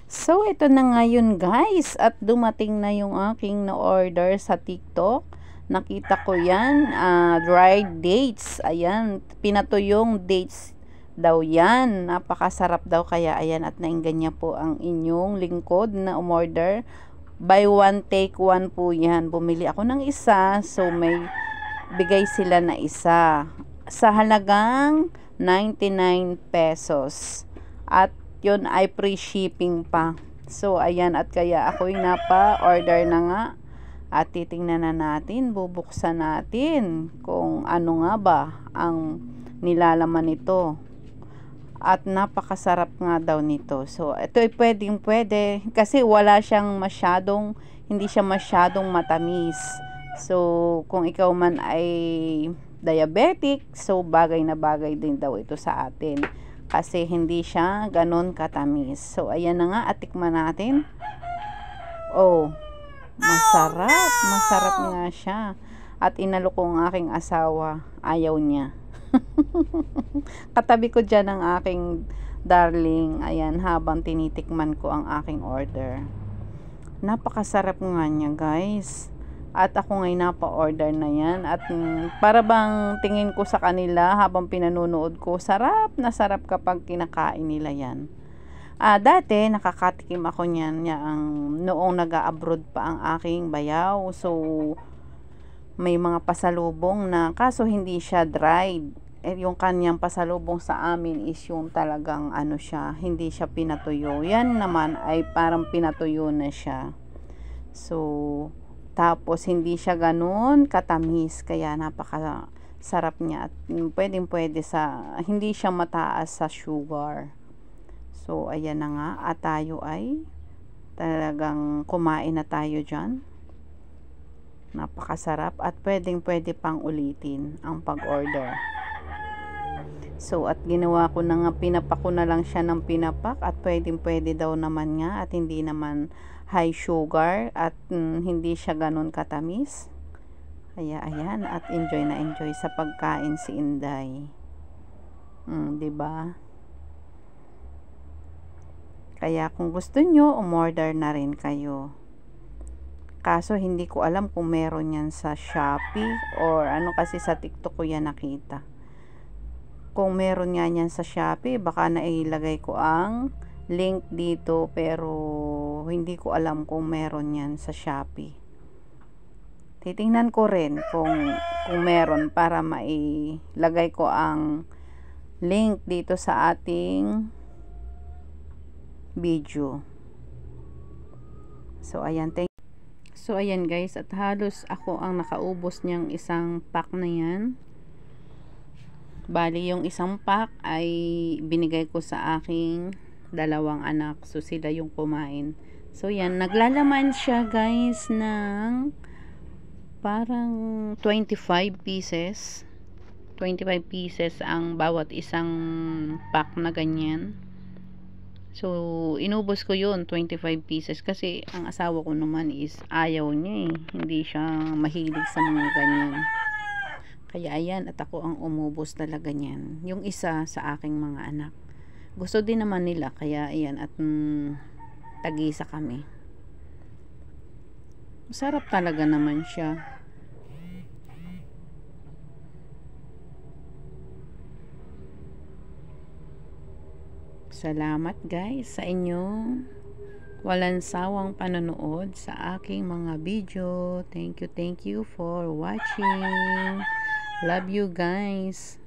So, ito na ngayon guys, at dumating na yung aking na-order sa TikTok. Nakita ko yan, dried dates. Ayan, pinatuyong dates daw yan. Napakasarap daw, kaya ayan, at nainggan niya po ang inyong lingkod na umorder. Buy one, take one po yan. Bumili ako ng isa, so may bigay sila na isa. Sa halagang 99 pesos. At yun ay free shipping pa. So ayan, at kaya ako'y napa-order na nga. At titingnan na natin, bubuksan natin kung ano nga ba ang nilalaman nito. At napakasarap nga daw nito. So ito ay pwede kasi wala siyang masyadong, hindi siya masyadong matamis. So kung ikaw man ay diabetic, so bagay na bagay din daw ito sa atin. Kasi hindi siya ganon katamis. So ayan na nga, at tikman natin. Oh, masarap. Masarap nga siya. At inalo ko ang aking asawa. Ayaw niya. Katabi ko dyan ang aking darling. Ayan, habang tinitikman ko ang aking order. Napakasarap nga niya guys. At ako ngay napa-order na yan. At para bang tingin ko sa kanila habang pinanonood ko, sarap na sarap kapag kinakain nila yan. Dati nakakatikim ako niyan noong nag-a-abroad pa ang aking bayaw. So may mga pasalubong na, kaso hindi siya dried. Yung kanyang pasalubong sa amin is yung talagang ano siya, hindi siya pinatuyo. Yan naman ay parang pinatuyo na siya. So tapos hindi siya ganun katamis, kaya napakasarap niya. At pwede sa, hindi siya mataas sa sugar. So ayan na nga, at tayo ay talagang kumain na tayo dyan. Napakasarap, at pwede pang ulitin ang pag-order. So at ginawa ko na nga, pinapak ko na lang siya ng pinapak, at pwede daw naman nga, at hindi naman high sugar, at hindi siya ganun katamis. Kaya ayan, at enjoy na enjoy sa pagkain si Inday. 'Di ba? Kaya kung gusto nyo, umorder na rin kayo. Kaso hindi ko alam kung meron yan sa Shopee or ano, kasi sa TikTok ko yan nakita. Kung meron nga yan sa Shopee, baka nailagay ko ang link dito, pero hindi ko alam kung meron yan sa Shopee. Titingnan ko rin kung meron, para mailagay ko ang link dito sa ating video. So ayan, so ayan guys, at halos ako ang nakaubos niyang isang pack na yan. Bali yung isang pack ay binigay ko sa aking dalawang anak, so sila yung kumain. So yan, naglalaman siya guys ng parang 25 pieces ang bawat isang pack na ganyan. So inubos ko yun, 25 pieces, kasi ang asawa ko naman is ayaw niya hindi siya mahilig sa mga ganyan. Kaya ayan, at ako ang umubos talaga niyan. Yung isa sa aking mga anak, gusto din naman nila, kaya ayan, at tag-isa kami. Masarap talaga naman siya. Salamat guys sa inyong walang sawang panonood sa aking mga video. Thank you for watching. Love you guys.